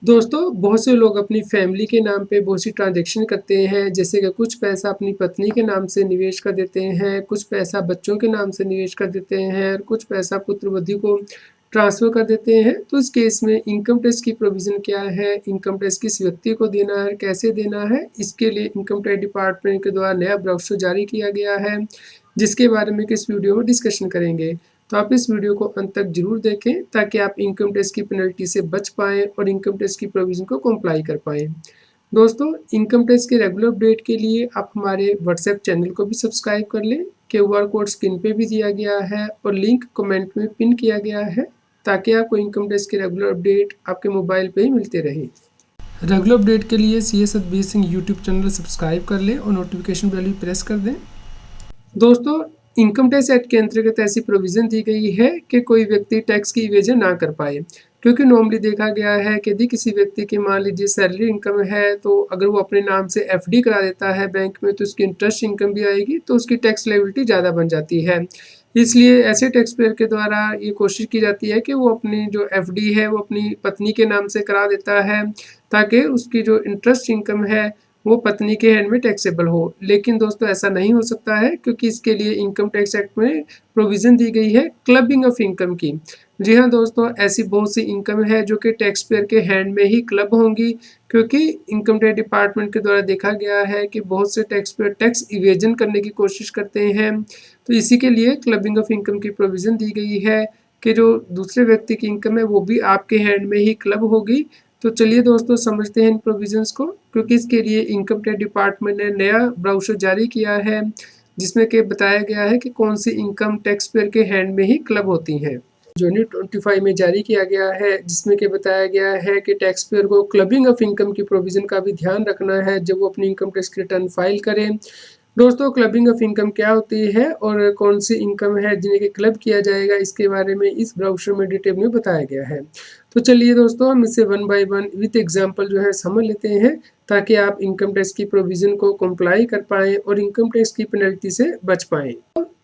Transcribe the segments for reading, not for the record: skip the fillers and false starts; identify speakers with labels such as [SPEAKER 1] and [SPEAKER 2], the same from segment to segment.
[SPEAKER 1] दोस्तों, बहुत से लोग अपनी फैमिली के नाम पे बहुत सी ट्रांज़ैक्शन करते हैं, जैसे कि कुछ पैसा अपनी पत्नी के नाम से निवेश कर देते हैं, कुछ पैसा बच्चों के नाम से निवेश कर देते हैं और कुछ पैसा पुत्र-वधू को ट्रांसफ़र कर देते हैं। तो इस केस में इनकम टैक्स की प्रोविज़न क्या है? इनकम टैक्स किस व्यक्ति को देना है? कैसे देना है? इसके लिए इनकम टैक्स डिपार्टमेंट के द्वारा नया ब्रोशर जारी किया गया है, जिसके बारे में इस वीडियो में डिस्कशन करेंगे। तो आप इस वीडियो को अंत तक ज़रूर देखें ताकि आप इनकम टैक्स की पेनल्टी से बच पाएँ और इनकम टैक्स की प्रोविज़न को कंप्लाई कर पाएँ। दोस्तों, इनकम टैक्स के रेगुलर अपडेट के लिए आप हमारे व्हाट्सएप चैनल को भी सब्सक्राइब कर लें। क्यूआर कोड स्क्रीन पे भी दिया गया है और लिंक कमेंट में पिन किया गया है ताकि आपको इनकम टैक्स के रेगुलर अपडेट आपके मोबाइल पे ही मिलते रहें। रेगुलर अपडेट के लिए CA Satbir Singh YouTube channel subscribe कर लें और नोटिफिकेशन बेल भी प्रेस कर दें। दोस्तों, इनकम टैक्स एक्ट के अंतर्गत ऐसी प्रोविज़न दी गई है कि कोई व्यक्ति टैक्स की इवेज़न ना कर पाए। क्योंकि नॉर्मली देखा गया है कि यदि किसी व्यक्ति की मान लीजिए सैलरी इनकम है, तो अगर वो अपने नाम से एफडी करा देता है बैंक में, तो उसकी इंटरेस्ट इनकम भी आएगी, तो उसकी टैक्स लायबिलिटी ज़्यादा बन जाती है। इसलिए ऐसे टैक्स पेयर के द्वारा ये कोशिश की जाती है कि वो अपनी जो एफडी है, वो अपनी पत्नी के नाम से करा देता है, ताकि उसकी जो इंटरेस्ट इनकम है, वो पत्नी के हैंड में टैक्सेबल हो। लेकिन दोस्तों ऐसा नहीं हो सकता है, क्योंकि इसके लिए इनकम टैक्स एक्ट में प्रोविज़न दी गई है क्लबिंग ऑफ इनकम की। जी हाँ दोस्तों, ऐसी बहुत सी इनकम है जो कि टैक्स पेयर के हैंड में ही क्लब होंगी, क्योंकि इनकम टैक्स डिपार्टमेंट के द्वारा देखा गया है कि बहुत से टैक्स पेयर टैक्स इवेजन करने की कोशिश करते हैं। तो इसी के लिए क्लबिंग ऑफ इनकम की प्रोविज़न दी गई है कि जो दूसरे व्यक्ति की इनकम है वो भी आपके हैंड में ही क्लब होगी। तो चलिए दोस्तों समझते हैं इन प्रोविजंस को, क्योंकि इसके लिए इनकम टैक्स डिपार्टमेंट ने नया ब्राउचर जारी किया है, जिसमें कि बताया गया है कि कौन सी इनकम टैक्स पेयर के हैंड में ही क्लब होती हैं। जो न्यू 25 में जारी किया गया है, जिसमें कि बताया गया है कि टैक्स पेयर को क्लबिंग ऑफ इनकम की प्रोविजन का भी ध्यान रखना है जब वो अपनी इनकम टैक्स की रिटर्न फाइल करें। दोस्तों, क्लबिंग ऑफ इनकम क्या होती है और कौन सी इनकम है जिन्हें कि क्लब किया जाएगा, इसके बारे में इस ब्राउचर में डिटेल में बताया गया है। तो चलिए दोस्तों, हम इसे one by one with example जो है समझ लेते हैं, ताकि आप इनकम टैक्स की प्रोविज़न को कंप्लाई कर पाएँ और इनकम टैक्स की पेनल्टी से बच पाएँ।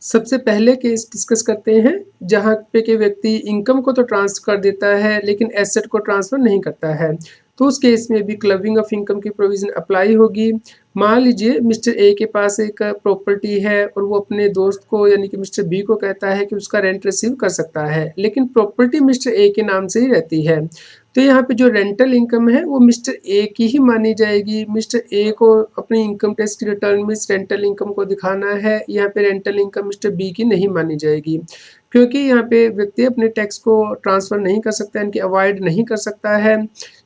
[SPEAKER 1] सबसे पहले केस डिस्कस करते हैं, जहाँ पे कि व्यक्ति इनकम को तो ट्रांसफ़र कर देता है, लेकिन एसेट को ट्रांसफ़र नहीं करता है। तो उस केस में भी क्लबिंग ऑफ इनकम की प्रोविज़न अप्लाई होगी। मान लीजिए मिस्टर ए के पास एक प्रॉपर्टी है और वो अपने दोस्त को यानी कि मिस्टर बी को कहता है कि उसका रेंट रिसीव कर सकता है, लेकिन प्रॉपर्टी मिस्टर ए के नाम से ही रहती है। तो यहाँ पे जो रेंटल इनकम है वो मिस्टर ए की ही मानी जाएगी। मिस्टर ए को अपनी इनकम टैक्स की रिटर्न में इस रेंटल इनकम को दिखाना है। यहाँ पे रेंटल इनकम मिस्टर बी की नहीं मानी जाएगी, क्योंकि यहाँ पे व्यक्ति अपने टैक्स को ट्रांसफ़र नहीं कर सकता, इनकी अवॉइड नहीं कर सकता है।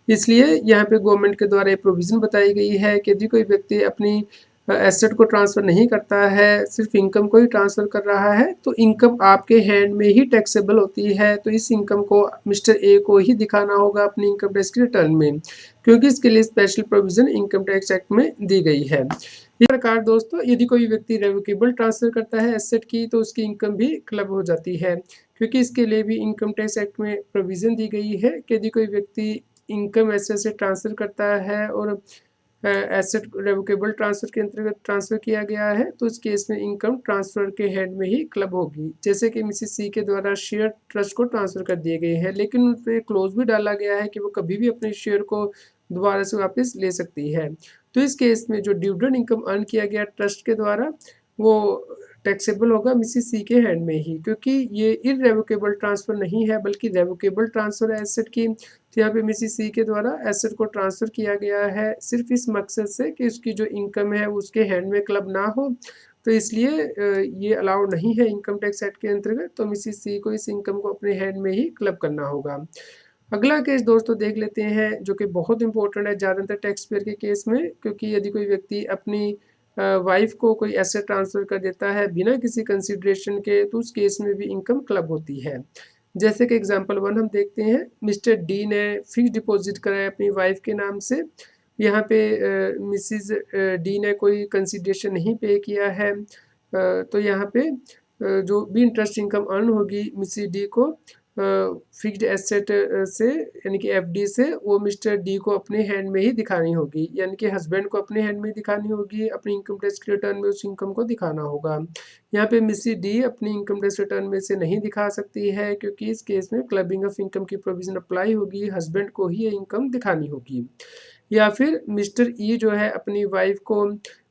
[SPEAKER 1] इसलिए यहाँ पे गवर्नमेंट के द्वारा ये प्रोविज़न बताई गई है कि यदि कोई व्यक्ति अपनी एसेट को ट्रांसफ़र नहीं करता है, सिर्फ इनकम को ही ट्रांसफ़र कर रहा है, तो इनकम आपके हैंड में ही टैक्सेबल होती है। तो इस इनकम को मिस्टर ए को ही दिखाना होगा अपनी इनकम टैक्स की रिटर्न में, क्योंकि इसके लिए special provision income tax act में दी गई है। इस प्रकार दोस्तों, यदि कोई व्यक्ति रेवोकेबल ट्रांसफ़र करता है एसेट की, तो उसकी इनकम भी क्लब हो जाती है, क्योंकि इसके लिए भी इनकम टैक्स एक्ट में प्रोविज़न दी गई है कि यदि कोई व्यक्ति इनकम एसेट से ट्रांसफ़र करता है और एसेट रेवोकेबल ट्रांसफ़र के अंतर्गत ट्रांसफ़र किया गया है, तो इस केस में इनकम ट्रांसफ़र के हेड में ही क्लब होगी। जैसे कि मिसेस सी के द्वारा शेयर ट्रस्ट को ट्रांसफ़र कर दिए गए हैं, लेकिन उन पे क्लॉज़ भी डाला गया है कि वो कभी भी अपने शेयर को दोबारा से वापस ले सकती है। तो इस केस में जो डिविडेंड इनकम अर्न किया गया ट्रस्ट के द्वारा, वो टैक्सेबल होगा मिसेस सी के हैंड में ही, क्योंकि ये इर्रेवोकेबल ट्रांसफ़र नहीं है बल्कि रेवोकेबल ट्रांसफ़र है एसेट की। तो यहाँ पे मिसेस सी के द्वारा एसेट को ट्रांसफ़र किया गया है, सिर्फ इस मकसद से कि उसकी जो इनकम है वो उसके हैंड में क्लब ना हो। तो इसलिए ये अलाउड नहीं है इनकम टैक्स एक्ट के अंतर्गत, तो मिसेस सी को इस इनकम को अपने हैंड में ही क्लब करना होगा। अगला केस दोस्तों देख लेते हैं, जो कि बहुत इंपॉर्टेंट है ज़्यादातर टैक्स पेयर के केस में, क्योंकि यदि कोई व्यक्ति अपनी वाइफ को कोई एसेट ट्रांसफ़र कर देता है बिना किसी कंसिडरेशन के, तो उस केस में भी इनकम क्लब होती है। जैसे कि एग्जांपल 1 हम देखते हैं, मिस्टर डी ने फिक्स्ड डिपॉज़िट कराया अपनी वाइफ के नाम से। यहाँ पे मिसेज़ डी ने कोई कंसिडरेशन नहीं पे किया है। तो यहाँ पे जो भी इंटरेस्ट इनकम अर्न होगी मिसेज़ डी को, फिक्स्ड एसेट से यानी कि एफडी से वो मिस्टर डी को अपने हैंड में ही दिखानी होगी, यानी कि हस्बैंड को अपने हैंड में दिखानी होगी, अपनी इनकम टैक्स के रिटर्न में उस इनकम को दिखाना होगा। यहाँ पे मिसेस डी अपनी इनकम टैक्स रिटर्न में से नहीं दिखा सकती है, क्योंकि इस केस में क्लबिंग ऑफ इनकम की प्रोविजन अप्लाई होगी, हस्बैंड को ही ये इनकम दिखानी होगी। या फिर मिस्टर ई जो है अपनी वाइफ को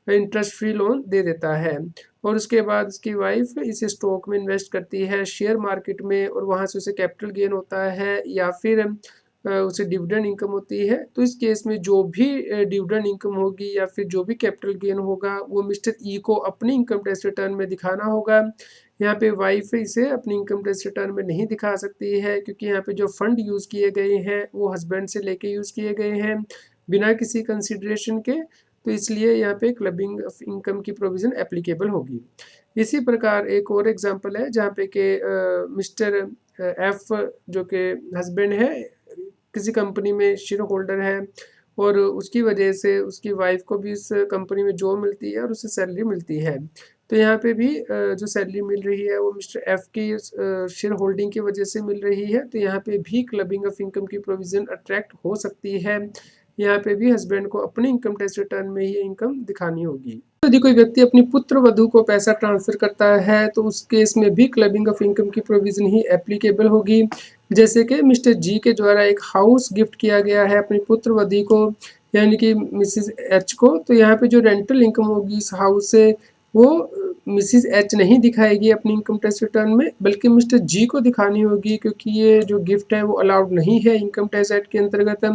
[SPEAKER 1] इंटरेस्ट फ्री लोन दे देता है और उसके बाद उसकी वाइफ इसे स्टॉक में इन्वेस्ट करती है, शेयर मार्केट में, और वहाँ से उसे कैपिटल गेन होता है या फिर उसे डिविडेंड इनकम होती है। तो इस केस में जो भी डिविडेंड इनकम होगी या फिर जो भी कैपिटल गेन होगा वो मिस्टर ई को अपनी इनकम टैक्स रिटर्न में दिखाना होगा। यहाँ पे वाइफ इसे अपनी इनकम टैक्स रिटर्न में नहीं दिखा सकती है, क्योंकि यहाँ पे जो फंड यूज़ किए गए हैं वो हस्बैंड से लेके यूज़ किए गए हैं बिना किसी कंसिडरेशन के, तो इसलिए यहाँ पे क्लबिंग ऑफ इनकम की प्रोविज़न एप्लीकेबल होगी। इसी प्रकार एक और एग्जांपल है जहाँ पे कि मिस्टर एफ जो कि हस्बैंड है, किसी कंपनी में शेयर होल्डर है और उसकी वजह से उसकी वाइफ को भी इस कंपनी में जॉब मिलती है और उसे सैलरी मिलती है। तो यहाँ पे भी जो सैलरी मिल रही है वो मिस्टर एफ की शेयर होल्डिंग की वजह से मिल रही है, तो यहाँ पे भी क्लबिंग ऑफ इनकम की प्रोविज़न अट्रैक्ट हो सकती है। यहाँ पे भी हस्बैंड को अपने इनकम टैक्स रिटर्न में ही इनकम दिखानी होगी। यदि कोई व्यक्ति अपनी पुत्र वधू को पैसा ट्रांसफर करता है तो उस केस में भी क्लबिंग ऑफ इनकम की प्रोविजन ही एप्लीकेबल होगी। जैसे कि मिस्टर जी के द्वारा एक हाउस गिफ्ट किया गया है अपनी पुत्र वधू को, यानी कि मिसिज एच को, तो यहाँ पे जो रेंटल इनकम होगी इस हाउस से वो मिसिज एच नहीं दिखाएगी अपनी इनकम टैक्स रिटर्न में, बल्कि मिस्टर जी को दिखानी होगी, क्योंकि ये जो गिफ्ट है वो अलाउड नहीं है इनकम टैक्स एक्ट के अंतर्गत।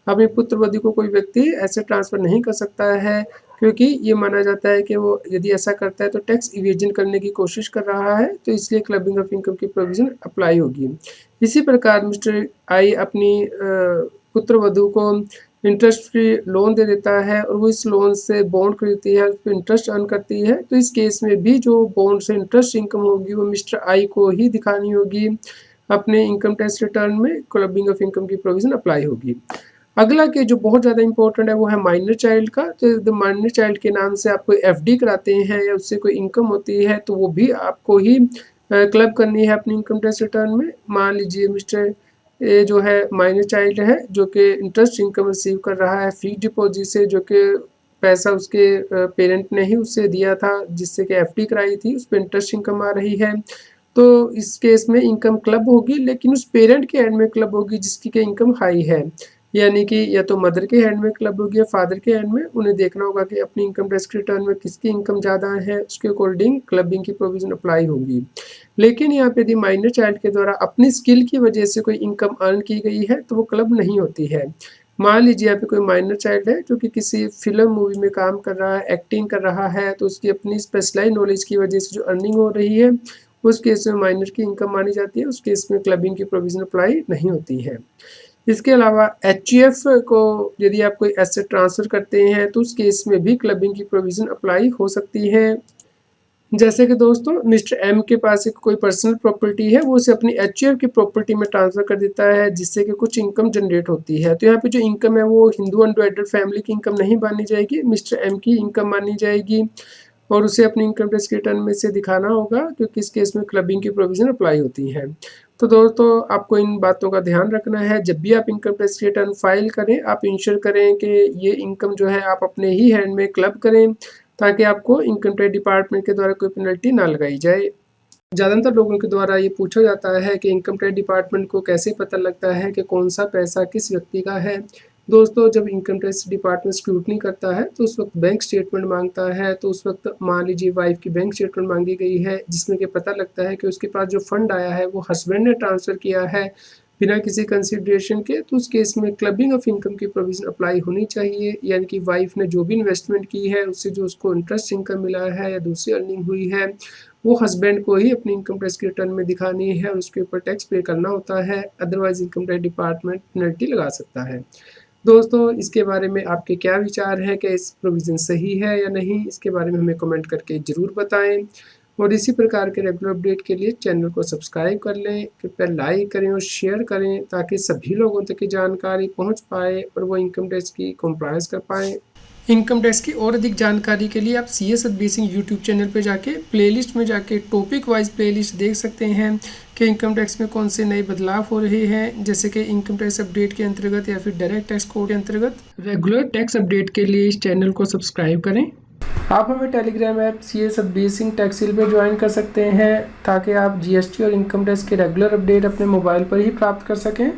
[SPEAKER 1] अपनी पुत्र वधू को कोई व्यक्ति ऐसे ट्रांसफ़र नहीं कर सकता है, क्योंकि ये माना जाता है कि वो यदि ऐसा करता है तो टैक्स इवेजन करने की कोशिश कर रहा है, तो इसलिए क्लबिंग ऑफ इनकम की प्रोविज़न अप्लाई होगी। इसी प्रकार मिस्टर आई अपनी पुत्र वधू को इंटरेस्ट फ्री लोन दे देता है और वो इस लोन से बॉन्ड खरीदती है, उस पर इंटरेस्ट अर्न करती है, तो इस केस में भी जो बॉन्ड से इंटरेस्ट इनकम होगी वो मिस्टर आई को ही दिखानी होगी अपने इनकम टैक्स रिटर्न में, क्लबिंग ऑफ इनकम की प्रोविज़न अप्लाई होगी। अगला के जो बहुत ज़्यादा इंपॉर्टेंट है वो है माइनर चाइल्ड का। तो द माइनर चाइल्ड के नाम से आप कोई एफडी कराते हैं या उससे कोई इनकम होती है तो वो भी आपको ही क्लब करनी है अपनी इनकम टैक्स रिटर्न में। मान लीजिए मिस्टर ए जो है माइनर चाइल्ड है जो कि इंटरेस्ट इनकम रिसीव कर रहा है फिक्स्ड डिपॉजिट से, जो कि पैसा उसके पेरेंट ने ही उसे दिया था जिससे कि एफडी कराई थी, उस पर इंटरेस्ट इनकम आ रही है। तो इस केस में इनकम क्लब होगी, लेकिन उस पेरेंट के एंड में क्लब होगी जिसकी के इनकम हाई है, यानी कि या तो मदर के हैंड में क्लब होगी या फादर के हैंड में। उन्हें देखना होगा कि अपनी इनकम टैक्स रिटर्न में किसकी इनकम ज़्यादा है, उसके अकॉर्डिंग क्लबिंग की प्रोविज़न अप्लाई होगी। लेकिन यहाँ पे यदि माइनर चाइल्ड के द्वारा अपनी स्किल की वजह से कोई इनकम अर्न की गई है तो वो क्लब नहीं होती है। मान लीजिए यहाँ पे कोई माइनर चाइल्ड है जो कि किसी फिल्म मूवी में काम कर रहा है, एक्टिंग कर रहा है, तो उसकी अपनी स्पेशलाइज नॉलेज की वजह से जो अर्निंग हो रही है उस केस में माइनर की इनकम मानी जाती है, उस केस में क्लबिंग की प्रोविज़न अप्लाई नहीं होती है। इसके अलावा एचईएफ को यदि आप कोई एसेट ट्रांसफ़र करते हैं तो उस केस में भी क्लबिंग की प्रोविज़न अप्लाई हो सकती है। जैसे कि दोस्तों मिस्टर एम के पास एक कोई पर्सनल प्रॉपर्टी है, वो उसे अपनी एचईएफ की प्रॉपर्टी में ट्रांसफ़र कर देता है जिससे कि कुछ इनकम जनरेट होती है। तो यहाँ पे जो इनकम है वो हिंदू अनडिवाइडेड फैमिली की इनकम नहीं मानी जाएगी, मिस्टर एम की इनकम मानी जाएगी और उसे अपनी इनकम टैक्स रिटर्न में से दिखाना होगा, क्योंकि इस केस में क्लबिंग की प्रोविज़न अप्लाई होती है। तो दोस्तों आपको इन बातों का ध्यान रखना है, जब भी आप इनकम टैक्स रिटर्न फाइल करें आप इंश्योर करें कि ये इनकम जो है आप अपने ही हैंड में क्लब करें, ताकि आपको इनकम टैक्स डिपार्टमेंट के द्वारा कोई पेनल्टी ना लगाई जाए। ज़्यादातर लोगों के द्वारा ये पूछा जाता है कि इनकम टैक्स डिपार्टमेंट को कैसे पता लगता है कि कौन सा पैसा किस व्यक्ति का है। दोस्तों जब इनकम टैक्स डिपार्टमेंट स्क्रूटनी करता है तो उस वक्त बैंक स्टेटमेंट मांगता है, तो उस वक्त मान लीजिए वाइफ की बैंक स्टेटमेंट मांगी गई है जिसमें कि पता लगता है कि उसके पास जो फंड आया है वो हस्बैंड ने ट्रांसफ़र किया है बिना किसी कंसिडरेशन के, तो उस केस में क्लबिंग ऑफ इनकम की प्रोविज़न अप्लाई होनी चाहिए, यानी कि वाइफ ने जो भी इन्वेस्टमेंट की है उससे जो उसको इंटरेस्ट इनकम मिला है या दूसरी अर्निंग हुई है वो हस्बैंड को ही अपनी इनकम टैक्स के रिटर्न में दिखानी है और उसके ऊपर टैक्स पे करना होता है, otherwise income tax department penalty लगा सकता है। दोस्तों इसके बारे में आपके क्या विचार हैं, क्या इस प्रोविज़न सही है या नहीं, इसके बारे में हमें कमेंट करके ज़रूर बताएं और इसी प्रकार के रेगुलर अपडेट के लिए चैनल को सब्सक्राइब कर लें, कृपया लाइक करें और शेयर करें ताकि सभी लोगों तक की जानकारी पहुंच पाए और वो इनकम टैक्स की कंप्लायंस कर पाएँ। इनकम टैक्स की और अधिक जानकारी के लिए आप CS Satbir Singh YouTube channel पर जाके प्लेलिस्ट में जाके टॉपिक वाइज प्लेलिस्ट देख सकते हैं कि इनकम टैक्स में कौन से नए बदलाव हो रहे हैं, जैसे कि इनकम टैक्स अपडेट के अंतर्गत या फिर डायरेक्ट टैक्स कोड के अंतर्गत। रेगुलर टैक्स अपडेट के लिए इस चैनल को सब्सक्राइब करें। आप हमें Telegram app CS Satbir Singh टैक्सील पे ज्वाइन कर सकते हैं ताकि आप GST और इनकम टैक्स के रेगुलर अपडेट अपने मोबाइल पर ही प्राप्त कर सकें।